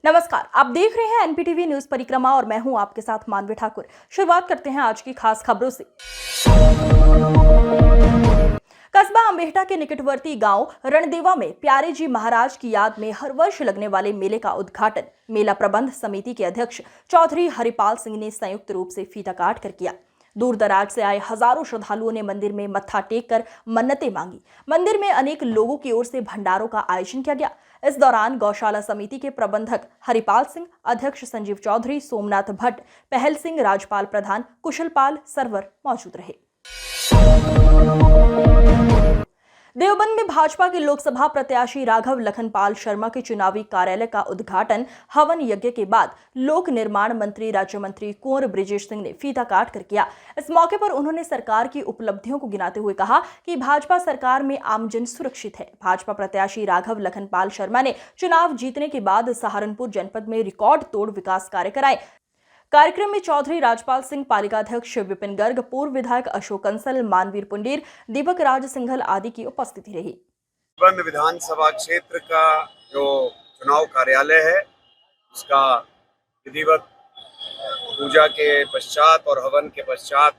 नमस्कार, आप देख रहे हैं एनपीटीवी न्यूज परिक्रमा और मैं हूं आपके साथ मानवी ठाकुर। शुरुआत करते हैं आज की खास खबरों से। कस्बा अम्बेहटा के निकटवर्ती गांव रणदेवा में प्यारे जी महाराज की याद में हर वर्ष लगने वाले मेले का उद्घाटन मेला प्रबंध समिति के अध्यक्ष चौधरी हरिपाल सिंह ने संयुक्त रूप से फीता काट कर किया। दूर दराज से आए हजारों श्रद्धालुओं ने मंदिर में मत्था टेक कर मन्नतें मांगी। मंदिर में अनेक लोगों की ओर से भंडारों का आयोजन किया गया। इस दौरान गौशाला समिति के प्रबंधक हरिपाल सिंह, अध्यक्ष संजीव चौधरी, सोमनाथ भट्ट, पहल सिंह, राजपाल प्रधान, कुशलपाल सरवर मौजूद रहे। देवबंद में भाजपा के लोकसभा प्रत्याशी राघव लखनपाल शर्मा के चुनावी कार्यालय का उद्घाटन हवन यज्ञ के बाद लोक निर्माण मंत्री राज्य मंत्री कुंवर बृजेश सिंह ने फीता काट कर किया। इस मौके पर उन्होंने सरकार की उपलब्धियों को गिनाते हुए कहा कि भाजपा सरकार में आमजन सुरक्षित है। भाजपा प्रत्याशी राघव लखनपाल शर्मा ने चुनाव जीतने के बाद सहारनपुर जनपद में रिकॉर्ड तोड़ विकास कार्य कराए। कार्यक्रम में चौधरी राजपाल सिंह, पालिकाध्यक्ष विपिन गर्ग, पूर्व विधायक अशोक कंसल, मानवीर पुंडीर, दीपक राज सिंघल आदि की उपस्थिति रही। देवबंद विधानसभा क्षेत्र का जो चुनाव कार्यालय है उसका विधिवत पूजा के पश्चात और हवन के पश्चात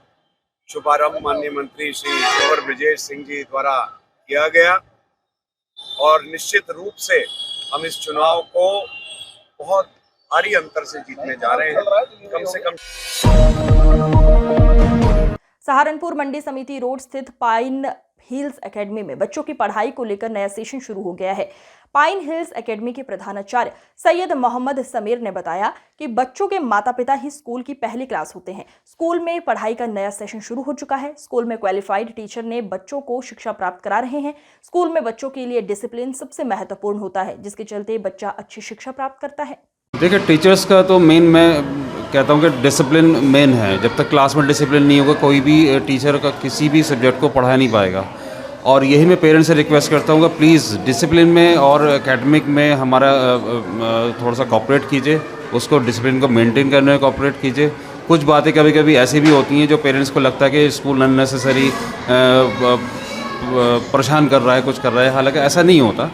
शुभारंभ माननीय मंत्री श्री कुंवर बृजेश सिंह जी द्वारा किया गया और निश्चित रूप से हम इस चुनाव को बहुत भारी अंतर से जीतने जा रहे हैं। कम से कम सहारनपुर मंडी समिति रोड स्थित पाइन हिल्स एकेडमी में बच्चों की पढ़ाई को लेकर नया सेशन शुरू हो गया है। पाइन हिल्स एकेडमी के प्रधानाचार्य सैयद मोहम्मद समीर ने बताया कि बच्चों के माता पिता ही स्कूल की पहली क्लास होते हैं। स्कूल में पढ़ाई का नया सेशन शुरू हो चुका है। स्कूल में क्वालिफाइड टीचर ने बच्चों को शिक्षा प्राप्त करा रहे हैं। स्कूल में बच्चों के लिए डिसिप्लिन सबसे महत्वपूर्ण होता है, जिसके चलते बच्चा अच्छी शिक्षा प्राप्त करता है। देखिए, टीचर्स का तो मेन मैं कहता हूँ कि डिसिप्लिन मेन है। जब तक क्लास में डिसिप्लिन नहीं होगा कोई भी टीचर का किसी भी सब्जेक्ट को पढ़ा नहीं पाएगा। और यही मैं पेरेंट्स से रिक्वेस्ट करता हूँ कि प्लीज़ डिसिप्लिन में और एकेडमिक में हमारा थोड़ा सा कोऑपरेट कीजिए, उसको डिसिप्लिन को मेंटेन करने में कोऑपरेट कीजिए। कुछ बातें कभी कभी ऐसी भी होती हैं जो पेरेंट्स को लगता है कि स्कूल अननेसेसरी परेशान कर रहा है, कुछ कर रहा है, हालांकि ऐसा नहीं होता।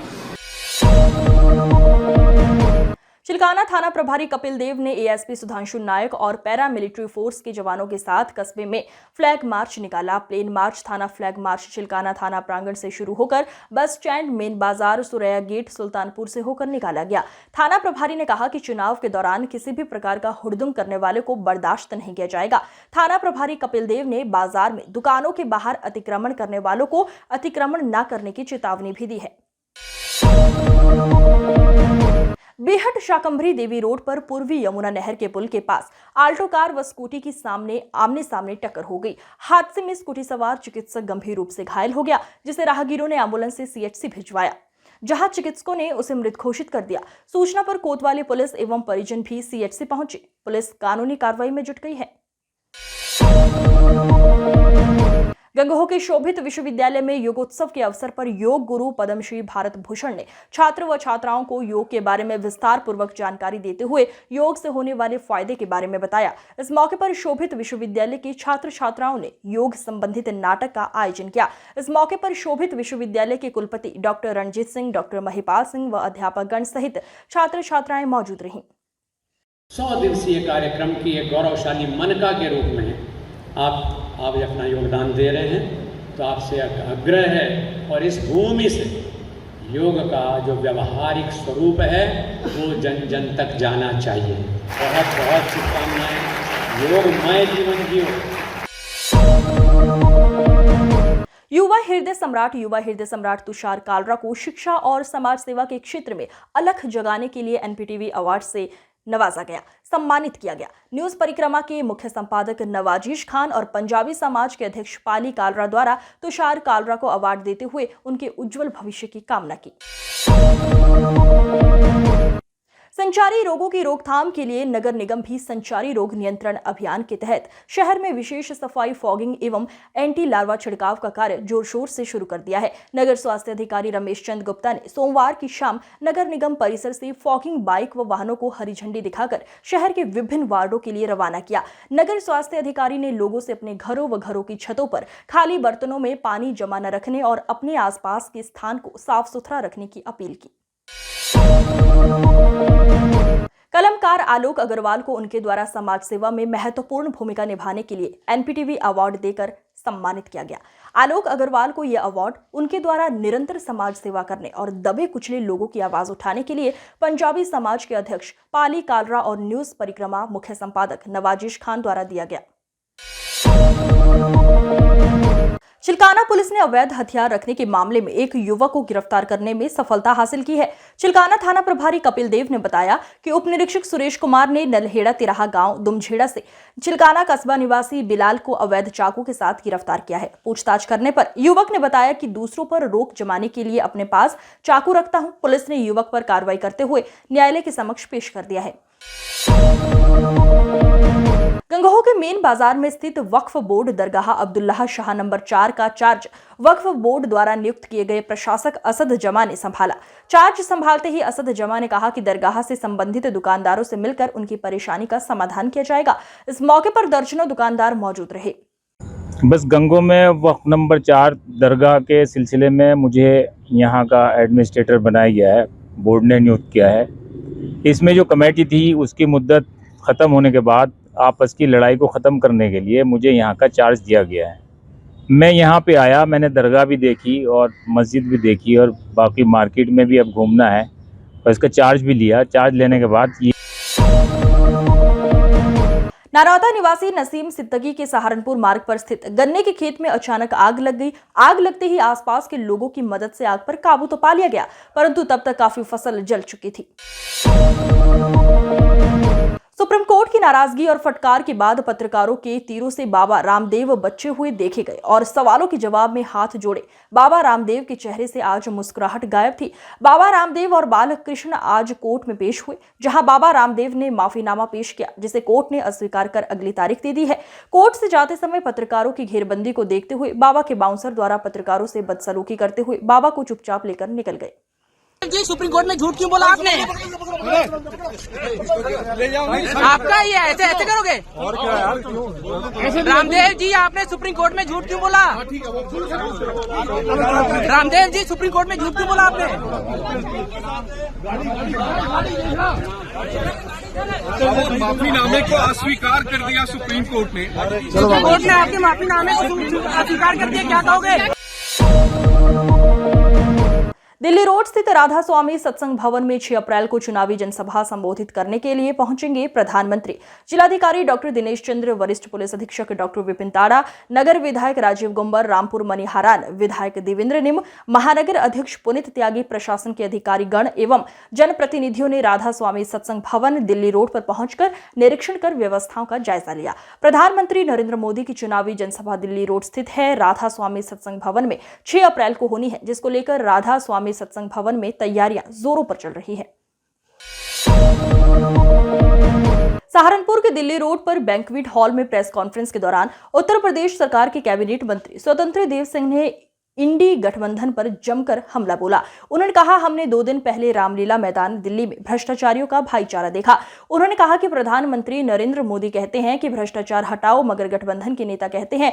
चिलकाना थाना प्रभारी कपिल देव ने एएसपी सुधांशु नायक और पैरा मिलिट्री फोर्स के जवानों के साथ कस्बे में फ्लैग मार्च निकाला। प्लेन मार्च थाना फ्लैग मार्च चिलकाना थाना प्रांगण से शुरू होकर बस स्टैंड, मेन बाजार, सुरैया गेट, सुल्तानपुर से होकर निकाला गया। थाना प्रभारी ने कहा कि चुनाव के दौरान किसी भी प्रकार का हुड़दंग करने वाले को बर्दाश्त नहीं किया जाएगा। थाना प्रभारी कपिल देव ने बाजार में दुकानों के बाहर अतिक्रमण करने वालों को अतिक्रमण न करने की चेतावनी भी दी है। बेहट शाकंभरी देवी रोड पर पूर्वी यमुना नहर के पुल के पास आल्टो कार व स्कूटी की आमने सामने टक्कर हो गई। हादसे में स्कूटी सवार चिकित्सक गंभीर रूप से घायल हो गया, जिसे राहगीरों ने एम्बुलेंस से सीएचसी भिजवाया, जहां चिकित्सकों ने उसे मृत घोषित कर दिया। सूचना पर कोतवाली पुलिस एवं परिजन भी सीएचसी पहुंचे। पुलिस कानूनी कार्रवाई में जुट गई है। गंगोह के शोभित विश्वविद्यालय में योगोत्सव के अवसर पर योग गुरु पद्मश्री भारत भूषण ने छात्र व छात्राओं को योग के बारे में विस्तार पूर्वक जानकारी देते हुए योग से होने वाले फायदे के बारे में बताया। इस मौके पर शोभित विश्वविद्यालय के छात्र छात्राओं ने योग संबंधित नाटक का आयोजन किया। इस मौके पर शोभित विश्वविद्यालय के कुलपति डॉक्टर रणजीत सिंह, डॉक्टर महिपाल सिंह व अध्यापक गण सहित छात्र छात्राएं मौजूद रहीं। 100 दिवसीय कार्यक्रम की एक गौरवशाली मनका के रूप में आप अपना योगदान दे रहे हैं, तो आपसे आग्रह है और इस भूमि से योग का जो व्यवहारिक स्वरूप है वो जन जन तक जाना चाहिए। बहुत बहुत शुभकामनाएं। योगमय जीवन जियो। युवा हृदय सम्राट तुषार कालरा को शिक्षा और समाज सेवा के क्षेत्र में अलख जगाने के लिए एनपीटीवी अवार्ड से नवाजा गया, सम्मानित किया गया। न्यूज परिक्रमा के मुख्य संपादक नवाजीश खान और पंजाबी समाज के अध्यक्ष पाली कालरा द्वारा तुषार कालरा को अवार्ड देते हुए उनके उज्जवल भविष्य की कामना की। संचारी रोगों की रोकथाम के लिए नगर निगम भी संचारी रोग नियंत्रण अभियान के तहत शहर में विशेष सफाई, फॉगिंग एवं एंटी लार्वा छिड़काव का कार्य जोर शोर से शुरू कर दिया है। नगर स्वास्थ्य अधिकारी रमेश चंद गुप्ता ने सोमवार की शाम नगर निगम परिसर से फॉगिंग बाइक व वाहनों को हरी झंडी दिखाकर शहर के विभिन्न वार्डों के लिए रवाना किया। नगर स्वास्थ्य अधिकारी ने लोगों से अपने घरों व घरों की छतों पर खाली बर्तनों में पानी जमा न रखने और अपने आसपास के स्थान को साफ सुथरा रखने की अपील की। कलमकार आलोक अग्रवाल को उनके द्वारा समाज सेवा में महत्वपूर्ण भूमिका निभाने के लिए एनपीटीवी अवार्ड देकर सम्मानित किया गया। आलोक अग्रवाल को यह अवार्ड उनके द्वारा निरंतर समाज सेवा करने और दबे कुचले लोगों की आवाज उठाने के लिए पंजाबी समाज के अध्यक्ष पाली कालरा और न्यूज परिक्रमा मुख्य संपादक नवाजिश खान द्वारा दिया गया। चिल्काना पुलिस ने अवैध हथियार रखने के मामले में एक युवक को गिरफ्तार करने में सफलता हासिल की है। चिल्काना थाना प्रभारी कपिल देव ने बताया कि उप निरीक्षक सुरेश कुमार ने नलहेड़ा तिराहा गांव दुमझेड़ा से चिल्काना कस्बा निवासी बिलाल को अवैध चाकू के साथ गिरफ्तार किया है। पूछताछ करने पर युवक ने बताया कि दूसरों पर रोक जमाने के लिए अपने पास चाकू रखता हूं। पुलिस ने युवक पर कार्रवाई करते हुए न्यायालय के समक्ष पेश कर दिया है। गंगोह के मेन बाजार में स्थित वक्फ बोर्ड दरगाह अब्दुल्लाह शाह नंबर 4 का चार्ज वक्फ बोर्ड द्वारा नियुक्त किए गए प्रशासक असद जमा ने संभाला। चार्ज संभालते ही असद जमा ने कहा कि दरगाह से संबंधित दुकानदारों से मिलकर उनकी परेशानी का समाधान किया जाएगा। इस मौके पर दर्जनों दुकानदार मौजूद रहे। बस गंगोह में वक्फ नंबर 4 दरगाह के सिलसिले में मुझे यहाँ का एडमिनिस्ट्रेटर बनाया गया है, बोर्ड ने नियुक्त किया है। इसमें जो कमेटी थी उसकी मुद्दत ख़त्म होने के बाद आपस की लड़ाई को ख़त्म करने के लिए मुझे यहाँ का चार्ज दिया गया है। मैं यहाँ पे आया, मैंने दरगाह भी देखी और मस्जिद भी देखी और बाकी मार्केट में भी अब घूमना है और इसका चार्ज भी लिया। चार्ज लेने के बाद ये नारौता निवासी नसीम सिद्दगी के सहारनपुर मार्ग पर स्थित गन्ने के खेत में अचानक आग लग गई। आग लगते ही आसपास के लोगों की मदद से आग पर काबू तो पा लिया गया, परंतु तब तक काफी फसल जल चुकी थी। सुप्रीम कोर्ट की नाराजगी और फटकार के बाद पत्रकारों के तीरों से बाबा रामदेव बचे हुए देखे गए और सवालों के जवाब में हाथ जोड़े बाबा रामदेव के चेहरे से आज मुस्कुराहट गायब थी। बाबा रामदेव और बालकृष्ण आज कोर्ट में पेश हुए, जहां बाबा रामदेव ने माफीनामा पेश किया, जिसे कोर्ट ने अस्वीकार कर अगली तारीख दे दी है। कोर्ट से जाते समय पत्रकारों की घेरबंदी को देखते हुए बाबा के बाउंसर द्वारा पत्रकारों से बदसलूकी करते हुए बाबा को चुपचाप लेकर निकल गए। जी सुप्रीम कोर्ट में झूठ क्यों बोला आपने? आपका ये ऐसे ऐसे करोगे? रामदेव जी आपने सुप्रीम कोर्ट में झूठ क्यों बोला? रामदेव जी सुप्रीम कोर्ट में झूठ क्यों बोला आपने? माफीनामे को अस्वीकार कर दिया सुप्रीम कोर्ट ने। सुप्रीम कोर्ट ने आपके माफीनामे को अस्वीकार कर दिया, क्या कहोगे? दिल्ली रोड स्थित राधा स्वामी सत्संग भवन में 6 अप्रैल को चुनावी जनसभा संबोधित करने के लिए पहुंचेंगे प्रधानमंत्री। जिलाधिकारी डॉक्टर दिनेश चंद्र, वरिष्ठ पुलिस अधीक्षक डॉक्टर विपिन ताड़ा, नगर विधायक राजीव गुंबर, रामपुर मनिहारान विधायक देवेंद्र निम, महानगर अध्यक्ष पुनित त्यागी, प्रशासन के अधिकारी गण एवं जनप्रतिनिधियों ने राधा स्वामी सत्संग भवन दिल्ली रोड पर पहुंचकर निरीक्षण कर व्यवस्थाओं का जायजा लिया। प्रधानमंत्री नरेंद्र मोदी की चुनावी जनसभा दिल्ली रोड स्थित है राधा स्वामी सत्संग भवन में 6 अप्रैल को होनी है, जिसको लेकर राधा स्वामी सत्संग भवन में तैयारियां जोरों पर चल रही है। सहारनपुर के दिल्ली रोड पर बैंक्वेट हॉल में प्रेस कॉन्फ्रेंस के दौरान उत्तर प्रदेश सरकार के कैबिनेट मंत्री स्वतंत्र देव सिंह ने इंडी गठबंधन पर जमकर हमला बोला। उन्होंने कहा, हमने 2 दिन पहले रामलीला मैदान दिल्ली में भ्रष्टाचारियों का भाईचारा देखा। उन्होंने कहा कि प्रधानमंत्री नरेंद्र मोदी कहते हैं कि भ्रष्टाचार हटाओ, मगर गठबंधन के नेता कहते हैं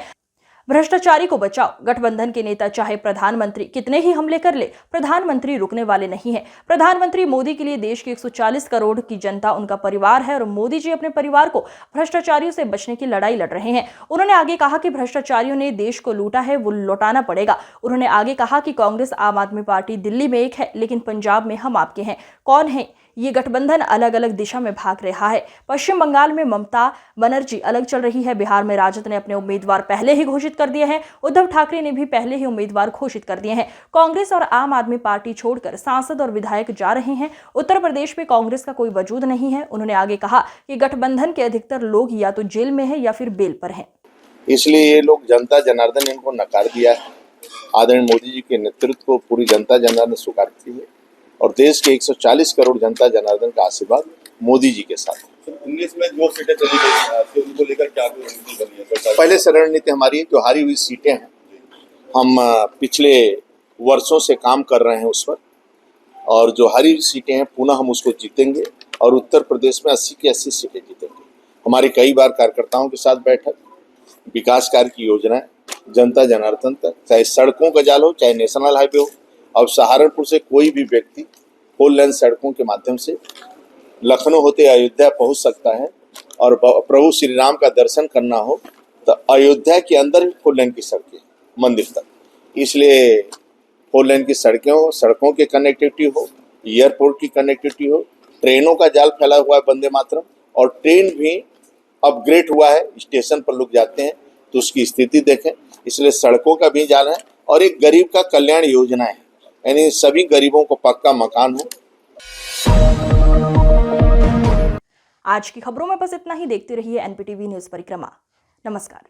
भ्रष्टाचारी को बचाओ। गठबंधन के नेता चाहे प्रधानमंत्री कितने ही हमले कर ले, प्रधानमंत्री रुकने वाले नहीं है। प्रधानमंत्री मोदी के लिए देश की 140 करोड़ की जनता उनका परिवार है और मोदी जी अपने परिवार को भ्रष्टाचारियों से बचने की लड़ाई लड़ रहे हैं। उन्होंने आगे कहा कि भ्रष्टाचारियों ने देश को लूटा है, वो लौटाना पड़ेगा। उन्होंने आगे कहा कि कांग्रेस आम आदमी पार्टी दिल्ली में एक है, लेकिन पंजाब में हम आपके हैं। कौन है ये गठबंधन? अलग अलग दिशा में भाग रहा है। पश्चिम बंगाल में ममता बनर्जी अलग चल रही है। बिहार में राजद ने अपने उम्मीदवार पहले ही घोषित कर दिए हैं। उद्धव ठाकरे ने भी पहले ही उम्मीदवार घोषित कर दिए हैं। कांग्रेस और आम आदमी पार्टी छोड़कर सांसद और विधायक जा रहे हैं। उत्तर प्रदेश में कांग्रेस का कोई वजूद नहीं है। उन्होंने आगे कहा कि गठबंधन के अधिकतर लोग या तो जेल में है या फिर बेल पर हैं। इसलिए ये लोग जनता जनार्दन इनको नकार दिया है। आदरणीय मोदी जी के नेतृत्व को पूरी जनता जनार्दन स्वीकार की है। और देश के 140 करोड़ जनता जनार्दन का आशीर्वाद मोदी जी के साथ है। 19 में जो सीटें चली गई थी उनको लेकर क्या रणनीति बनी है सरकार? पहले से रणनीति हमारी जो हारी हुई सीटें हैं, हम पिछले वर्षों से काम कर रहे हैं उस पर, और जो हारी हुई सीटें हैं पुनः हम उसको जीतेंगे और उत्तर प्रदेश में 80 की 80 सीटें जीतेंगे। हमारी कई बार कार्यकर्ताओं के साथ बैठक, विकास कार्य की योजनाएं जनता जनार्दन तक, चाहे सड़कों का जाल हो चाहे नेशनल हाईवे हो। अब सहारनपुर से कोई भी व्यक्ति 4 लेन सड़कों के माध्यम से लखनऊ होते अयोध्या पहुंच सकता है, और प्रभु श्री राम का दर्शन करना हो तो अयोध्या के अंदर ही 4 लेन की सड़कें मंदिर तक। इसलिए 4 लेन की सड़कें हो, सड़कों की कनेक्टिविटी हो, एयरपोर्ट की कनेक्टिविटी हो, ट्रेनों का जाल फैला हुआ है वंदे मातरम, और ट्रेन भी अपग्रेड हुआ है। स्टेशन पर लोग जाते हैं तो उसकी स्थिति देखें। इसलिए सड़कों का भी जाल है, और एक गरीब का कल्याण योजना है, यानी सभी गरीबों को पक्का मकान हो। आज की खबरों में बस इतना ही। देखते रहिए एनपीटीवी न्यूज परिक्रमा। नमस्कार।